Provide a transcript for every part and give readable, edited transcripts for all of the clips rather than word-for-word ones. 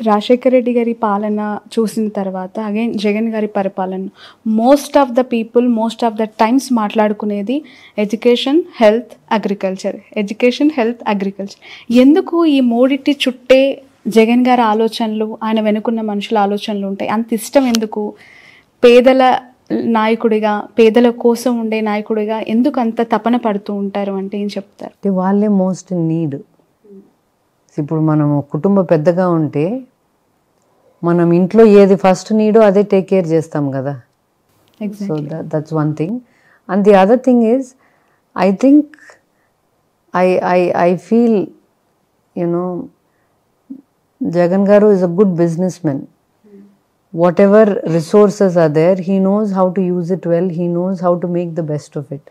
రాజశేఖర రెడ్డి గారి పాలన చూసిన తర్వాత అగైన్ జగన్ గారి పరిపాలన most of the people most of the times మాట్లాడుకునేది ఎడ్యుకేషన్ హెల్త్ అగ్రికల్చర్ ఎందుకు ఈ మూడిటి చుట్టే జగన్ గారి ఆలోచనలు ఆయన వెనుకున్న మనుషుల ఆలోచనలు ఉంటాయి? అంత ఇష్టం ఎందుకు? పేదల నాయకుడిగా పేదల కోసం ఉండే నాయకుడిగా ఎందుకు అంత తపన పడుతూ ఉంటారు అంటే ఏం చెప్తారు? వాళ్ళే మోస్ట్ నీడ్. ఇప్పుడు మనం కుటుంబ పెద్దగా ఉంటే మనం ఇంట్లో ఏది ఫస్ట్ నీడో అదే టేక్ కేర్ చేస్తాం కదా. So that's one thing. And the other thing is I think I feel Jagan garu is a good businessmen. whatever resources are there, he knows how to use it well, he knows how to make the best of it.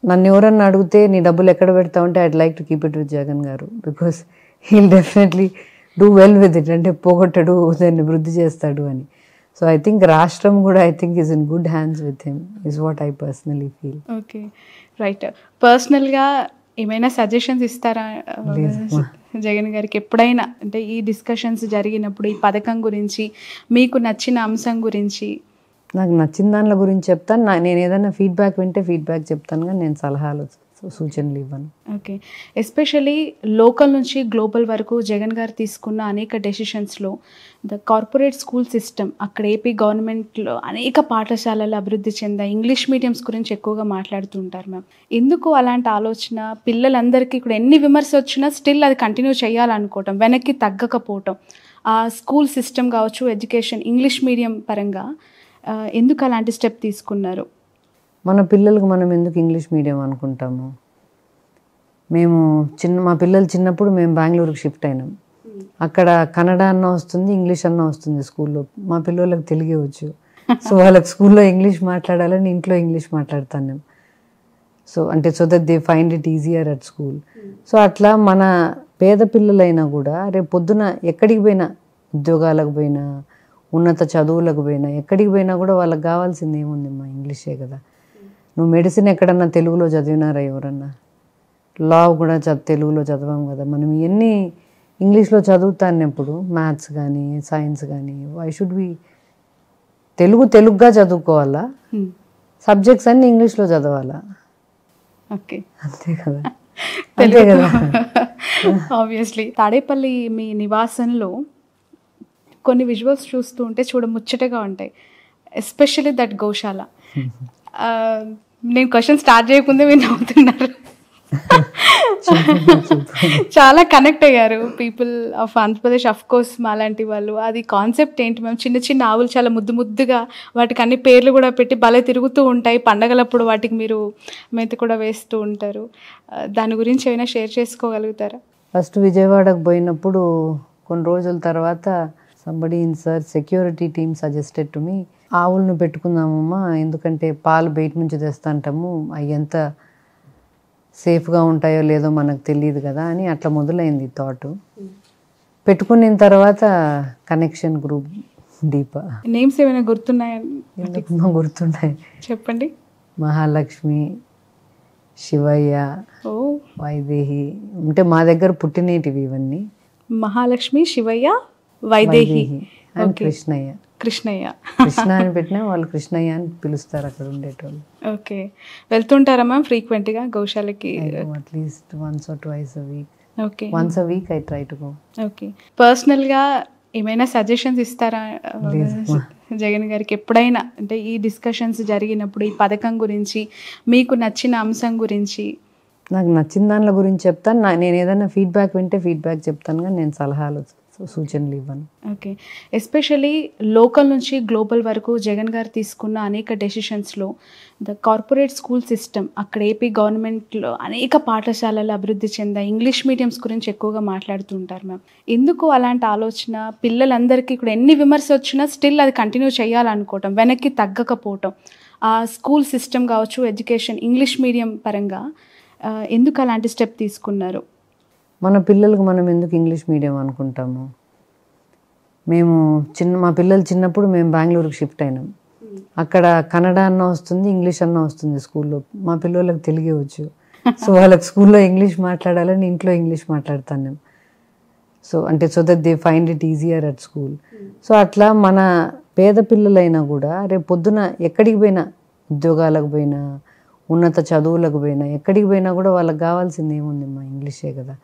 నన్ను ఎవరన్నా అడిగితే నీ డబ్బులు ఎక్కడ పెడతావు అంటే I'd like to keep it with Jagan garu, because he'll definitely do well with it. అంటే పోగొట్టడు, దాన్ని వృద్ధి చేస్తాడు అని. సో ఐ థింక్ రాష్ట్రం కూడా I think is in good hands with him is what I personally feel. Okay, right. పర్సనల్గా ఏమైనా సజెషన్స్ ఇస్తారా జగన్ గారికి ఎప్పుడైనా? అంటే ఈ డిస్కషన్స్ జరిగినప్పుడు ఈ పథకం గురించి మీకు నచ్చిన అంశం గురించి. నాకు నచ్చిన దానిల గురించి చెప్తాను. నేను ఏదైనా ఫీడ్బ్యాక్ వింటే ఫీడ్బ్యాక్ చెప్తాను, కానీ నేను సలహాలు సూచనలు ఇవ్వను. ఓకే, ఎస్పెషలీ లోకల్ నుంచి గ్లోబల్ వరకు జగన్ గారు తీసుకున్న అనేక డెసిషన్స్లో ద కార్పొరేట్ స్కూల్ సిస్టమ్, అక్కడ ఏపీ గవర్నమెంట్లో అనేక పాఠశాలలు అభివృద్ధి చెందాయి. ఇంగ్లీష్ మీడియంస్ గురించి ఎక్కువగా మాట్లాడుతూ ఉంటారు మ్యామ్. ఎందుకు అలాంటి ఆలోచన? పిల్లలందరికీ కూడా ఎన్ని విమర్శ వచ్చినా స్టిల్ అది కంటిన్యూ చేయాలనుకోవటం, వెనక్కి తగ్గకపోవటం, ఆ స్కూల్ సిస్టమ్ కావచ్చు, ఎడ్యుకేషన్ ఇంగ్లీష్ మీడియం పరంగా ఎందుకు అలాంటి స్టెప్ తీసుకున్నారు? మన పిల్లలకు మనం ఎందుకు ఇంగ్లీష్ మీడియం అనుకుంటాము? మా పిల్లలు చిన్నప్పుడు మేము బెంగళూరుకి షిఫ్ట్ అయినాం. అక్కడ కన్నడ అన్న వస్తుంది, ఇంగ్లీష్ అన్న వస్తుంది స్కూల్లో. మా పిల్లలకు తెలుగే వచ్చు. సో వాళ్ళకి స్కూల్లో ఇంగ్లీష్ మాట్లాడాలని ఇంట్లో ఇంగ్లీష్ మాట్లాడతాను నేను. సో అంటే so that they find it easier at school. So అట్లా మన పేద పిల్లలైనా కూడా రేపు పొద్దున ఎక్కడికి పోయినా, ఉద్యోగాలకు పోయినా, ఉన్నత చదువులకు పోయినా, ఎక్కడికి పోయినా కూడా వాళ్ళకి కావాల్సింది ఏముంది? మా ఇంగ్లీషే కదా. నువ్వు మెడిసిన్ ఎక్కడన్నా తెలుగులో చదివినారా ఎవరన్నా? లా కూడా తెలుగులో చదవం కదా. మనం ఇవన్నీ ఇంగ్లీష్లో చదువుతాన్నప్పుడు మ్యాథ్స్ కానీ సైన్స్ కానీ వై షుడ్ బి తెలుగుగా చదువుకోవాలా? సబ్జెక్ట్స్ అన్నీ ఇంగ్లీష్లో చదవాలా? ఓకే, అంతే కదా. అంతే కదా. ఆబ్వియస్లీ తాడేపల్లి మీ నివాసంలో కొన్ని విజువల్స్ చూస్తూ ఉంటే ముచ్చటగా ఉంటాయి. ఎస్పెషల్లీ దట్ గోశాల. నేను క్వశ్చన్ స్టార్ట్ చేయకుందే మీరు నవ్వుతున్నారు. చాలా కనెక్ట్ అయ్యారు people of Andhra Pradesh, of course మాలాంటి వాళ్ళు. అది కాన్సెప్ట్ ఏంటి మ్యామ్? చిన్న చిన్న ఆవులు చాలా ముద్దుగా, వాటికి అన్ని పేర్లు కూడా పెట్టి భలే తిరుగుతూ ఉంటాయి. పండగలప్పుడు వాటికి మీరు మేత కూడా వేస్తూ ఉంటారు. దాని గురించి ఏమైనా షేర్ చేసుకోగలుగుతారా? ఫస్ట్ విజయవాడకు పోయినప్పుడు కొన్ని రోజుల తర్వాత somebody in search security team suggested to me, ఆవులను పెట్టుకుందామమ్మా, ఎందుకంటే పాలు బయట నుంచి తెస్తాంటాము, అవి ఎంత సేఫ్గా ఉంటాయో లేదో మనకు తెలియదు కదా అని అట్లా మొదలైంది థాట్. పెట్టుకున్న తర్వాత కనెక్షన్ గ్రూప్ డీపా. నేమ్స్ ఏమైనా గుర్తున్నాయా? గుర్తున్నాయి, చెప్పండి. మహాలక్ష్మి, శివయ్య, వైదేహి. అంటే మా దగ్గర పుట్టినేటివి ఇవన్నీ. మహాలక్ష్మి, శివయ్య, వైదేహి అండ్ కృష్ణయ్య. కృష్ణ అని పెట్టినా వాళ్ళు కృష్ణయ్య అని పిలుస్తారు అక్కడ ఉండేటోళ్ళు. ఓకే, వెళ్తుంటారా మ్యామ్ ఫ్రీక్వెంట్గా గోశాలకి? At least once or twice a week. Okay, once a week I try to go. Okay, పర్సనల్గా ఏమైనా సజెషన్స్ ఇస్తారా జగన్ గారికి ఎప్పుడైనా? అంటే ఈ డిస్కషన్స్ జరిగినప్పుడు ఈ పథకం గురించి మీకు నచ్చిన అంశం గురించి. నాకు నచ్చిన దానిల గురించి చెప్తాను. నేను ఏదైనా ఫీడ్బ్యాక్ వింటే ఫీడ్బ్యాక్ చెప్తాను, కానీ నేను సలహాలు సూచనలు ఇవ్వను. ఓకే, ఎస్పెషలీ లోకల్ నుంచి గ్లోబల్ వరకు జగన్ గారు తీసుకున్న అనేక డెసిషన్స్లో ద కార్పొరేట్ స్కూల్ సిస్టమ్, అక్కడ ఏపీ గవర్నమెంట్లో అనేక పాఠశాలలు అభివృద్ధి చెందాయి. ఇంగ్లీష్ మీడియంస్ గురించి ఎక్కువగా మాట్లాడుతూ ఉంటారు మ్యామ్. ఎందుకు అలాంటి ఆలోచన? పిల్లలందరికీ కూడా ఎన్ని విమర్శ వచ్చినా స్టిల్ అది కంటిన్యూ చేయాలనుకోవటం, వెనక్కి తగ్గకపోవటం, ఆ స్కూల్ సిస్టమ్ కావచ్చు, ఎడ్యుకేషన్ ఇంగ్లీష్ మీడియం పరంగా ఎందుకు అలాంటి స్టెప్ తీసుకున్నారు? మన పిల్లలకు మనం ఎందుకు ఇంగ్లీష్ మీడియం అనుకుంటాము? మా పిల్లలు చిన్నప్పుడు మేము బెంగళూరుకి షిఫ్ట్ అయినాం. అక్కడ కన్నడ అన్న వస్తుంది, ఇంగ్లీష్ అన్న వస్తుంది స్కూల్లో. మా పిల్లలకు తెలుగే వచ్చు. సో వాళ్ళకి స్కూల్లో ఇంగ్లీష్ మాట్లాడాలని ఇంట్లో ఇంగ్లీష్ మాట్లాడతాను నేను. సో అంటే so that they find it easier at school. So అట్లా మన పేద పిల్లలైనా కూడా రేపు పొద్దున ఎక్కడికి పోయినా, ఉద్యోగాలకు పోయినా, ఉన్నత చదువులకు పోయినా, ఎక్కడికి పోయినా కూడా వాళ్ళకి కావాల్సింది ఏముంది, మా ఇంగ్లీషే కదా.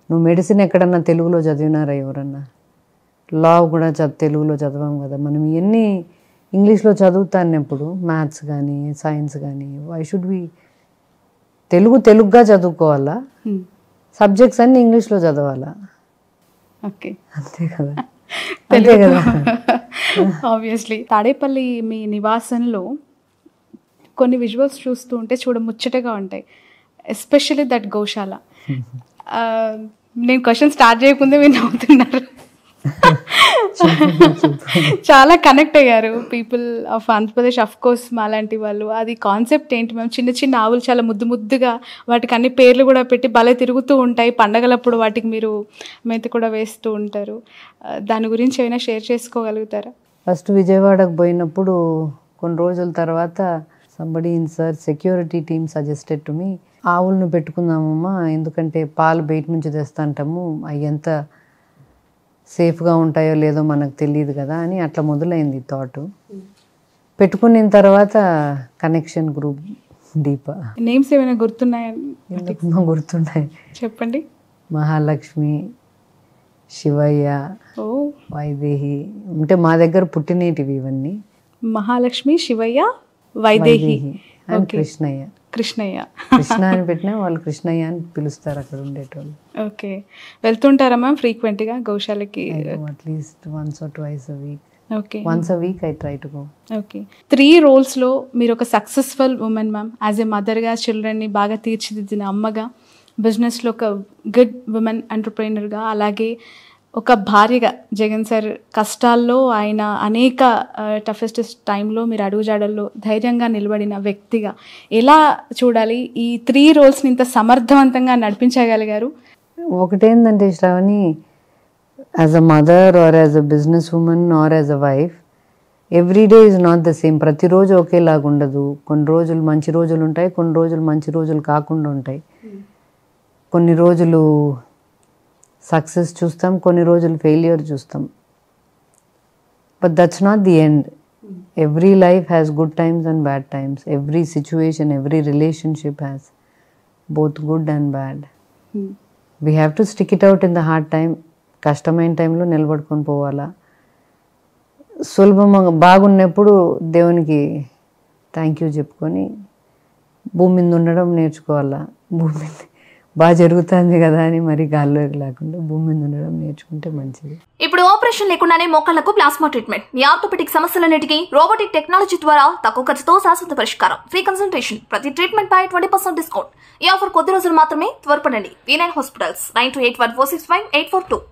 నువ్వు మెడిసిన్ ఎక్కడన్నా తెలుగులో చదివినారా ఎవరన్నా? లా కూడా తెలుగులో చదవం కదా మనం. ఎన్ని ఇంగ్లీష్లో చదువుతాన్నప్పుడు మ్యాథ్స్ కానీ సైన్స్ కానీ, వై షుడ్ వి తెలుగుగా చదువుకోవాలా, సబ్జెక్ట్స్ అన్ని ఇంగ్లీష్లో చదవాలా? ఓకే, అంతే కదా, అంతే కదా. ఆబ్వియస్లీ తాడేపల్లి మీ నివాసంలో కొన్ని విజువల్స్ చూస్తూ ఉంటే ముచ్చటగా ఉంటాయి, ఎస్పెషల్లీ దట్ గోశాల. నేను క్వశ్చన్ స్టార్ట్ చేయకుందే మీరు నవ్వుతున్నారు. చాలా కనెక్ట్ అయ్యారు people of Andhra Pradesh, of course మాలాంటి వాళ్ళు. అది కాన్సెప్ట్ ఏంటి మ్యామ్? చిన్న చిన్న ఆవులు చాలా ముద్దుగా, వాటికి అన్ని పేర్లు కూడా పెట్టి భలే తిరుగుతూ ఉంటాయి. పండగలప్పుడు వాటికి మీరు మేత కూడా వేస్తూ ఉంటారు. దాని గురించి ఏమైనా షేర్ చేసుకోగలుగుతారా? ఫస్ట్ విజయవాడకు పోయినప్పుడు కొన్ని రోజుల తర్వాత somebody in sir security team suggested to me, ఆవులను పెట్టుకుందామమ్మా, ఎందుకంటే పాలు బయట నుంచి తెస్తాంటాము, అవి ఎంత సేఫ్గా ఉంటాయో లేదో మనకు తెలియదు కదా అని అట్లా మొదలైంది థాట్. పెట్టుకున్న తర్వాత కనెక్షన్ గ్రూప్ దీప. నేమ్స్ ఏమైనా గుర్తున్నాయా? గుర్తున్నాయి, చెప్పండి. మహాలక్ష్మి, శివయ్య, వైదేహి, అంటే మా దగ్గర పుట్టినేటివి ఇవన్నీ. మహాలక్ష్మి, శివయ్య, వైదేహి అండ్ కృష్ణయ్య. కృష్ణ అని పెట్టినా వాళ్ళు కృష్ణయ్య అని పిలుస్తారు అక్కడ ఉండేటోళ్ళు. ఓకే, వెళ్తుంటారా మ్యామ్ ఫ్రీక్వెంట్గా గోశాలకి? At least once or twice a week. Okay, once a week I try to go. Okay. 3 roles-లో మీరు ఒక successful women ma'am, as a మదర్గా, చిల్డ్రన్ని బాగా తీర్చిదిద్దిన అమ్మగా, బిజినెస్లో ఒక గుడ్ ఉమెన్ ఎంటర్ప్రైనర్గా, అలాగే ఒక భార్యగా జగన్ సార్ కష్టాల్లో ఆయన అనేక టఫెస్ట్ టైంలో మీరు అడుగుజాడల్లో ధైర్యంగా నిలబడిన వ్యక్తిగా ఎలా చూడాలి? ఈ 3 roles-ని ఇంత సమర్థవంతంగా నడిపించగలిగారు? ఒకటేంటంటే Shravani, as a mother or as a business woman or as a wife, every day is not the same. ప్రతిరోజు ఒకేలాగా ఉండదు. కొన్ని రోజులు మంచి రోజులు ఉంటాయి, కొన్ని రోజులు మంచి రోజులు కాకుండా ఉంటాయి. కొన్ని రోజులు సక్సెస్ చూస్తాం, కొన్ని రోజులు ఫెయిల్యూర్ చూస్తాం. But that's not the end. Every life has good times and bad times. Every situation, every relationship has both good and bad. We have to stick it out in the hard time. కష్టమైన టైంలో నిలబడుకొని పోవాలా. సులభంగా బాగున్నప్పుడు దేవునికి thank you చెప్పుకొని భూమి మీద ఉండడం నేర్చుకోవాలా. భూమి మీద బాగా జరుగుతుంది కదా అని మరి గాల్లోకి లేకుండా భూమి మీద ఉండడం నేర్చుకుంటే మంచిది. ఇప్పుడు ఆపరేషన్ లేకుండానే మోకాళ్లకు ప్లాస్మా ట్రీట్మెంట్, మీ ఆర్థోపెడిక్ సమస్యలన్నిటికీ రోబోటిక్ టెక్నాలజీ ద్వారా తక్కువ ఖర్చుతో శాశ్వత పరిష్కారం. ఫ్రీ కన్సల్టేషన్, ప్రతి ట్రీట్మెంట్ పై 20% డిస్కౌంట్. ఈ ఆఫర్ కొద్ది రోజులు మాత్రమే, త్వరపడండి. V9 hospitals 9281465842.